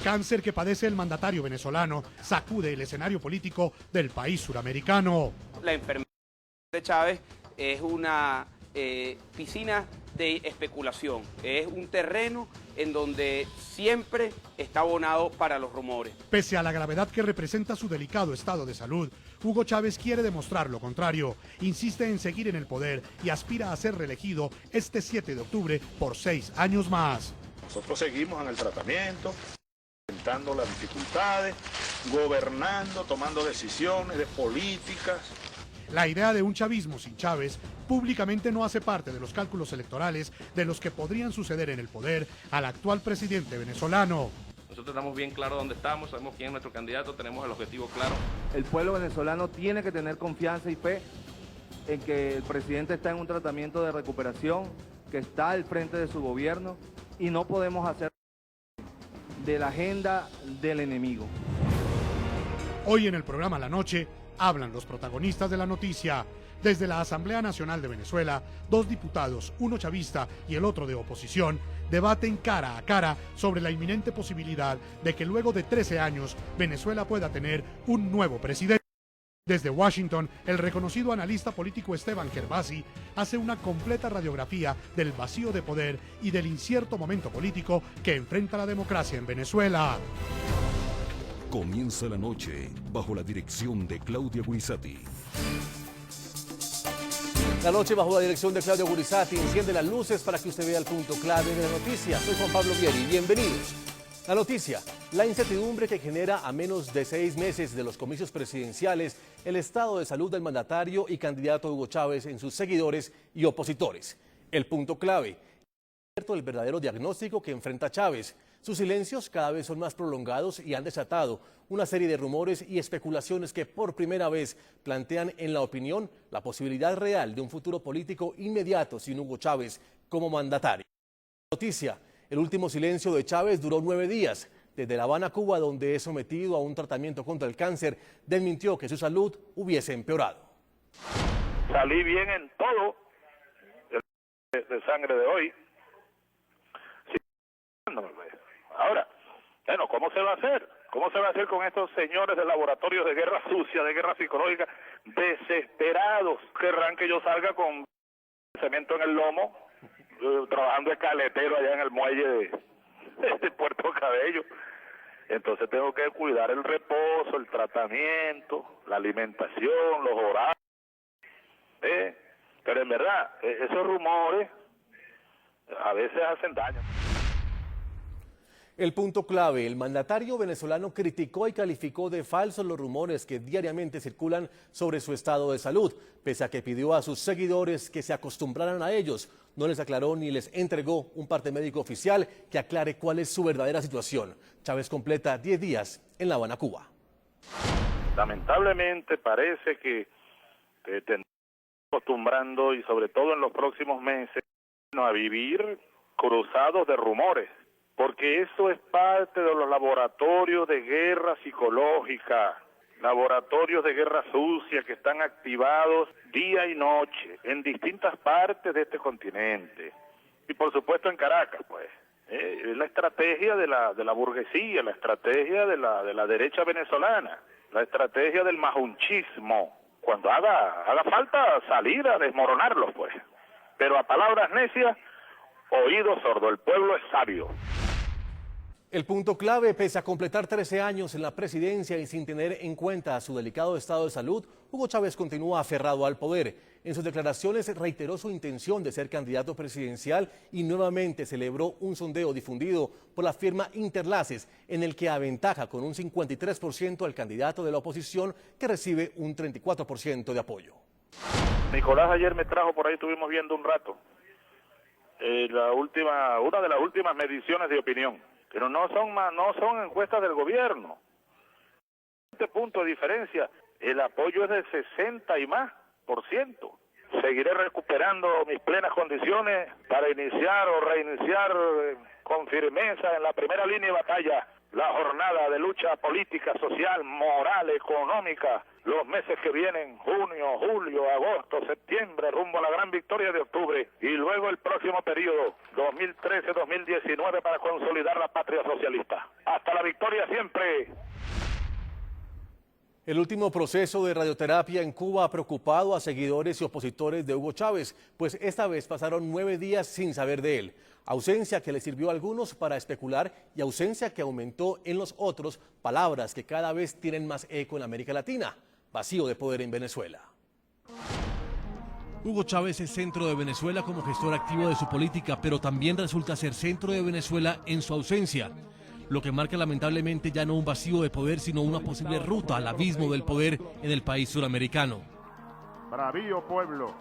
cáncer que padece el mandatario venezolano sacude el escenario político del país suramericano. La enfermedad de Chávez es una piscina de especulación, es un terreno en donde siempre está abonado para los rumores. Pese a la gravedad que representa su delicado estado de salud, Hugo Chávez quiere demostrar lo contrario. Insiste en seguir en el poder y aspira a ser reelegido este 7 de octubre por 6 años más. Nosotros seguimos en el tratamiento, enfrentando las dificultades, gobernando, tomando decisiones de políticas. La idea de un chavismo sin Chávez públicamente no hace parte de los cálculos electorales de los que podrían suceder en el poder al actual presidente venezolano. Nosotros estamos bien claros dónde estamos, sabemos quién es nuestro candidato, tenemos el objetivo claro. El pueblo venezolano tiene que tener confianza y fe en que el presidente está en un tratamiento de recuperación, que está al frente de su gobierno y no podemos hacer de la agenda del enemigo. Hoy en el programa La Noche hablan los protagonistas de la noticia. Desde la Asamblea Nacional de Venezuela, 2 diputados, uno chavista y el otro de oposición, debaten cara a cara sobre la inminente posibilidad de que luego de 13 años Venezuela pueda tener un nuevo presidente. Desde Washington, el reconocido analista político Esteban Gervasi hace una completa radiografía del vacío de poder y del incierto momento político que enfrenta la democracia en Venezuela. Comienza la noche bajo la dirección de Claudia Gurizati. La noche bajo la dirección de Claudia Gurizati enciende las luces para que usted vea el punto clave de la noticia. Soy Juan Pablo Vieri, bienvenidos. La noticia, la incertidumbre que genera a menos de 6 meses de los comicios presidenciales el estado de salud del mandatario y candidato Hugo Chávez en sus seguidores y opositores. El punto clave, el verdadero diagnóstico que enfrenta Chávez. Sus silencios cada vez son más prolongados y han desatado una serie de rumores y especulaciones que por primera vez plantean en la opinión la posibilidad real de un futuro político inmediato sin Hugo Chávez como mandatario. Noticia, el último silencio de Chávez duró 9 días. Desde La Habana, Cuba, donde es sometido a un tratamiento contra el cáncer, desmintió que su salud hubiese empeorado. Salí bien en todo de sangre de hoy. Ahora, bueno, ¿cómo se va a hacer? ¿Cómo se va a hacer con estos señores de laboratorios de guerra sucia, de guerra psicológica, desesperados? Querrán que yo salga con cemento en el lomo, trabajando de caletero allá en el muelle de Puerto Cabello. Entonces tengo que cuidar el reposo, el tratamiento, la alimentación, los horarios. Pero en verdad, esos rumores a veces hacen daño. El punto clave, el mandatario venezolano criticó y calificó de falsos los rumores que diariamente circulan sobre su estado de salud, pese a que pidió a sus seguidores que se acostumbraran a ellos. No les aclaró ni les entregó un parte médico oficial que aclare cuál es su verdadera situación. Chávez completa 10 días en La Habana, Cuba. Lamentablemente parece que tendremos acostumbrando, y sobre todo en los próximos meses, a vivir cruzados de rumores. Porque eso es parte de los laboratorios de guerra psicológica, laboratorios de guerra sucia que están activados día y noche en distintas partes de este continente. Y por supuesto en Caracas, pues. Es la estrategia de la burguesía, la estrategia de la derecha venezolana, la estrategia del majunchismo. Cuando haga falta salir a desmoronarlos, pues. Pero a palabras necias, oído sordo, el pueblo es sabio. El punto clave, pese a completar 13 años en la presidencia y sin tener en cuenta su delicado estado de salud, Hugo Chávez continúa aferrado al poder. En sus declaraciones reiteró su intención de ser candidato presidencial y nuevamente celebró un sondeo difundido por la firma Interlaces, en el que aventaja con un 53% al candidato de la oposición, que recibe un 34% de apoyo. Nicolás ayer me trajo por ahí, estuvimos viendo un rato, una de las últimas mediciones de opinión. Pero no son encuestas del gobierno. Este punto de diferencia, el apoyo es del 60 y más %. Seguiré recuperando mis plenas condiciones para iniciar o reiniciar con firmeza en la primera línea de batalla la jornada de lucha política, social, moral, económica, los meses que vienen, junio, julio, agosto, septiembre, rumbo a la gran victoria de octubre, y luego el próximo periodo, 2013-2019, para consolidar la patria socialista. Hasta la victoria siempre. El último proceso de radioterapia en Cuba ha preocupado a seguidores y opositores de Hugo Chávez, pues esta vez pasaron 9 días sin saber de él. Ausencia que le sirvió a algunos para especular y ausencia que aumentó en los otros, palabras que cada vez tienen más eco en América Latina. Vacío de poder en Venezuela. Hugo Chávez es centro de Venezuela como gestor activo de su política, pero también resulta ser centro de Venezuela en su ausencia, lo que marca lamentablemente ya no un vacío de poder, sino una posible ruta al abismo del poder en el país suramericano. Bravío pueblo.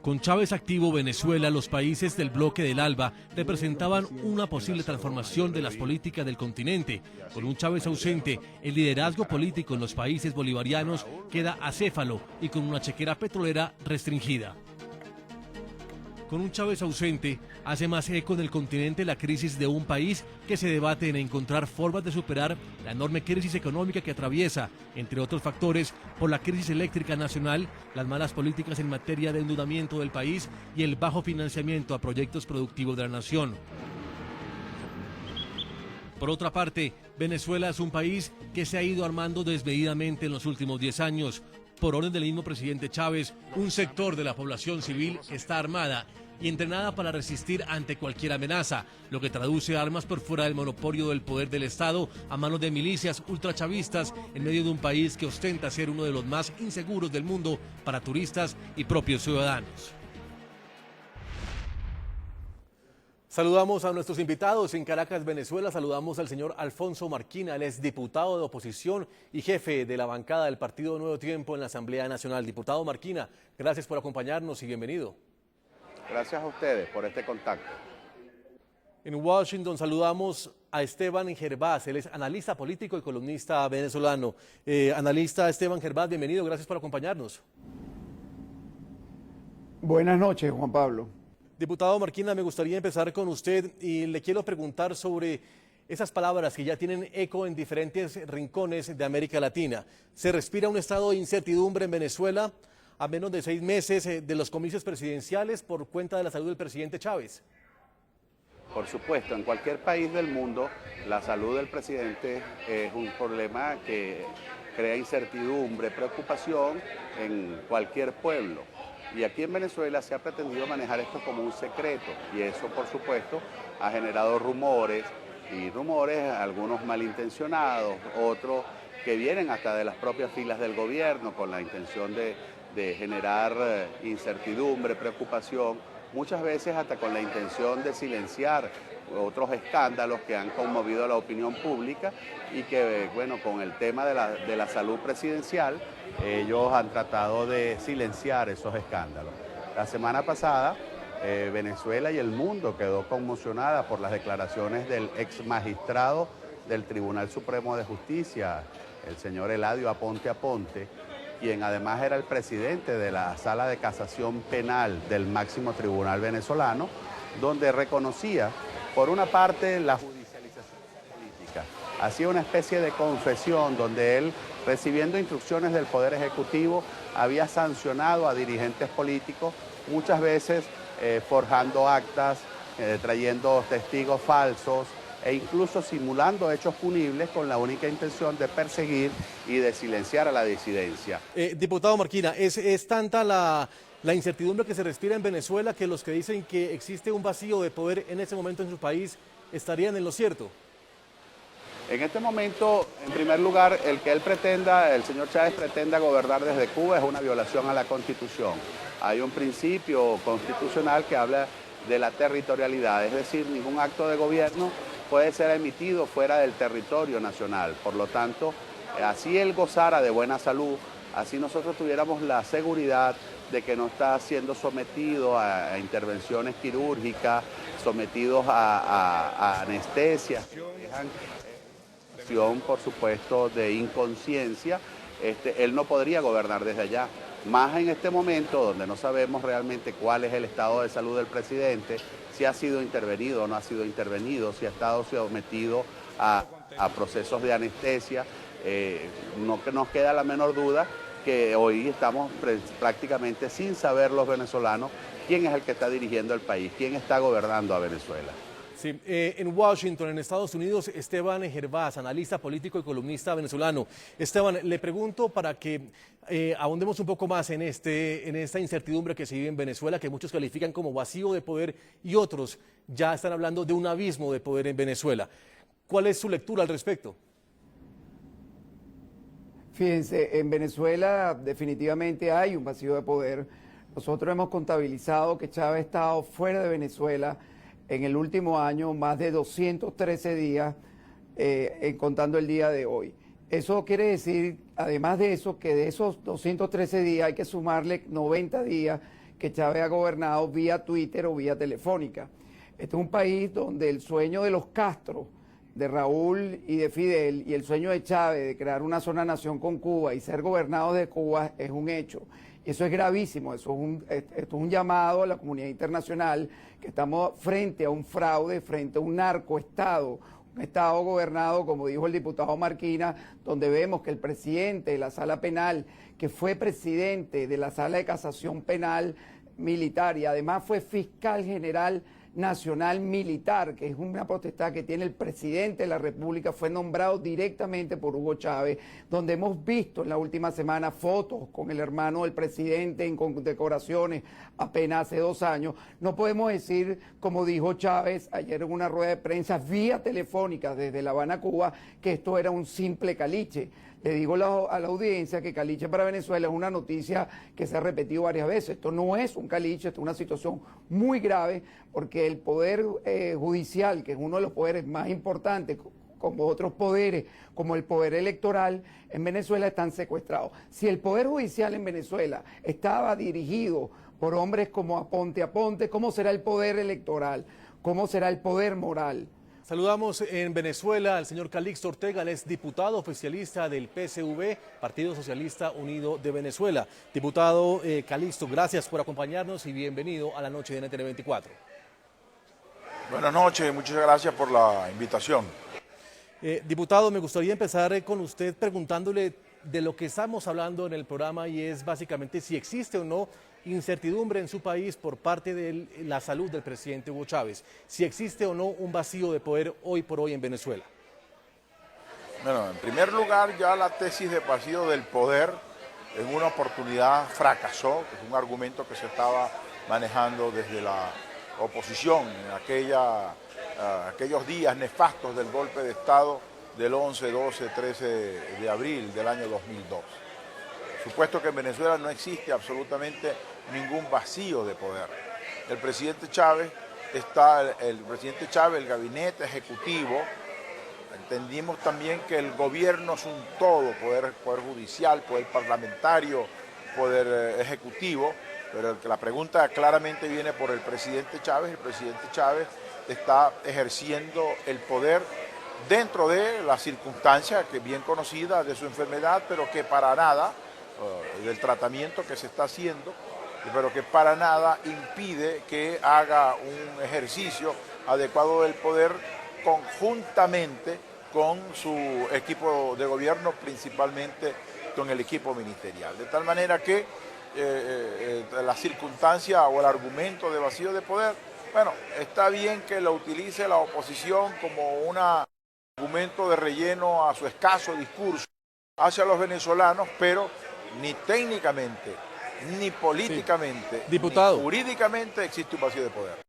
Con Chávez activo, Venezuela, los países del bloque del ALBA representaban una posible transformación de las políticas del continente. Con un Chávez ausente, el liderazgo político en los países bolivarianos queda acéfalo y con una chequera petrolera restringida. Con un Chávez ausente, hace más eco en el continente la crisis de un país que se debate en encontrar formas de superar la enorme crisis económica que atraviesa, entre otros factores, por la crisis eléctrica nacional, las malas políticas en materia de endeudamiento del país y el bajo financiamiento a proyectos productivos de la nación. Por otra parte, Venezuela es un país que se ha ido armando desmedidamente en los últimos 10 años. Por orden del mismo presidente Chávez, un sector de la población civil está armada y entrenada para resistir ante cualquier amenaza, lo que traduce armas por fuera del monopolio del poder del Estado a manos de milicias ultrachavistas en medio de un país que ostenta ser uno de los más inseguros del mundo para turistas y propios ciudadanos. Saludamos a nuestros invitados en Caracas, Venezuela. Saludamos al señor Alfonso Marquina, él es diputado de oposición y jefe de la bancada del Partido Nuevo Tiempo en la Asamblea Nacional. Diputado Marquina, gracias por acompañarnos y bienvenido. Gracias a ustedes por este contacto. En Washington saludamos a Esteban Gervás, él es analista político y columnista venezolano. Analista Esteban Gervás, bienvenido, gracias por acompañarnos. Buenas noches, Juan Pablo. Diputado Marquina, me gustaría empezar con usted y le quiero preguntar sobre esas palabras que ya tienen eco en diferentes rincones de América Latina. ¿Se respira un estado de incertidumbre en Venezuela a menos de 6 meses de los comicios presidenciales por cuenta de la salud del presidente Chávez? Por supuesto, en cualquier país del mundo la salud del presidente es un problema que crea incertidumbre, preocupación en cualquier pueblo. Y aquí en Venezuela se ha pretendido manejar esto como un secreto y eso, por supuesto, ha generado rumores, algunos malintencionados, otros que vienen hasta de las propias filas del gobierno con la intención de generar incertidumbre, preocupación, muchas veces hasta con la intención de silenciar otros escándalos que han conmovido a la opinión pública y que, bueno, con el tema de la salud presidencial, ellos han tratado de silenciar esos escándalos. La semana pasada, Venezuela y el mundo quedó conmocionada por las declaraciones del ex magistrado del Tribunal Supremo de Justicia, el señor Eladio Aponte Aponte, quien además era el presidente de la Sala de Casación Penal del máximo tribunal venezolano, donde reconocía, por una parte, la judicialización política. Hacía una especie de confesión donde él, recibiendo instrucciones del Poder Ejecutivo, había sancionado a dirigentes políticos, muchas veces forjando actas, trayendo testigos falsos e incluso simulando hechos punibles con la única intención de perseguir y de silenciar a la disidencia. Diputado Marquina, ¿es tanta la incertidumbre que se respira en Venezuela que los que dicen que existe un vacío de poder en ese momento en su país estarían en lo cierto? En este momento, en primer lugar, el señor Chávez pretenda gobernar desde Cuba es una violación a la Constitución. Hay un principio constitucional que habla de la territorialidad, es decir, ningún acto de gobierno puede ser emitido fuera del territorio nacional. Por lo tanto, así él gozara de buena salud, así nosotros tuviéramos la seguridad de que no está siendo sometido a intervenciones quirúrgicas, sometidos a anestesias, por supuesto, de inconsciencia, él no podría gobernar desde allá. Más en este momento, donde no sabemos realmente cuál es el estado de salud del presidente, si ha sido intervenido o no ha sido intervenido, si ha estado sometido a procesos de anestesia, no nos queda la menor duda que hoy estamos prácticamente sin saber los venezolanos quién es el que está dirigiendo el país, quién está gobernando a Venezuela. Sí, en Washington, en Estados Unidos, Esteban Gervás, analista político y columnista venezolano. Esteban, le pregunto para que ahondemos un poco más en esta incertidumbre que se vive en Venezuela, que muchos califican como vacío de poder y otros ya están hablando de un abismo de poder en Venezuela. ¿Cuál es su lectura al respecto? Fíjense, en Venezuela definitivamente hay un vacío de poder. Nosotros hemos contabilizado que Chávez ha estado fuera de Venezuela en el último año más de 213 días, contando el día de hoy. Eso quiere decir, además de eso, que de esos 213 días hay que sumarle 90 días que Chávez ha gobernado vía Twitter o vía telefónica. Este es un país donde el sueño de los Castro, de Raúl y de Fidel, y el sueño de Chávez de crear una sola nación con Cuba y ser gobernados de Cuba es un hecho. Y eso es gravísimo, esto es un llamado a la comunidad internacional, que estamos frente a un fraude, frente a un narcoestado, un estado gobernado, como dijo el diputado Marquina, donde vemos que el presidente de la sala penal, que fue presidente de la sala de casación penal militar y además fue fiscal general nacional militar, que es una potestad que tiene el presidente de la República, fue nombrado directamente por Hugo Chávez, donde hemos visto en la última semana fotos con el hermano del presidente en condecoraciones apenas hace 2 años. No podemos decir, como dijo Chávez ayer en una rueda de prensa vía telefónica desde La Habana, Cuba, que esto era un simple caliche. Le digo a la audiencia que caliche para Venezuela es una noticia que se ha repetido varias veces. Esto no es un caliche, esto es una situación muy grave, porque el poder judicial, que es uno de los poderes más importantes, como otros poderes, como el poder electoral, en Venezuela están secuestrados. Si el poder judicial en Venezuela estaba dirigido por hombres como Aponte, ¿cómo será el poder electoral? ¿Cómo será el poder moral? Saludamos en Venezuela al señor Calixto Ortega, él es diputado oficialista del PSV, Partido Socialista Unido de Venezuela. Diputado Calixto, gracias por acompañarnos y bienvenido a la noche de NTN 24. Buenas noches, muchas gracias por la invitación. Diputado, me gustaría empezar con usted preguntándole de lo que estamos hablando en el programa, y es básicamente si existe o no incertidumbre en su país por parte de la salud del presidente Hugo Chávez, si existe o no un vacío de poder hoy por hoy en Venezuela. Bueno, en primer lugar, ya la tesis de vacío del poder en una oportunidad fracasó, que es un argumento que se estaba manejando desde la oposición en aquellos días nefastos del golpe de Estado del 11, 12, 13 de abril del año 2002. Supuesto que en Venezuela no existe absolutamente ningún vacío de poder. El presidente Chávez, el gabinete ejecutivo, entendimos también que el gobierno es un todo, poder judicial, poder parlamentario, poder ejecutivo, pero la pregunta claramente viene por el presidente Chávez. El presidente Chávez está ejerciendo el poder dentro de la circunstancia que es bien conocida de su enfermedad, pero que para nada, del tratamiento que se está haciendo, pero que para nada impide que haga un ejercicio adecuado del poder conjuntamente con su equipo de gobierno, principalmente con el equipo ministerial. De tal manera que la circunstancia o el argumento de vacío de poder, bueno, está bien que lo utilice la oposición como un argumento de relleno a su escaso discurso hacia los venezolanos, pero ni técnicamente, ni políticamente, Diputado, ni jurídicamente existe un vacío de poder.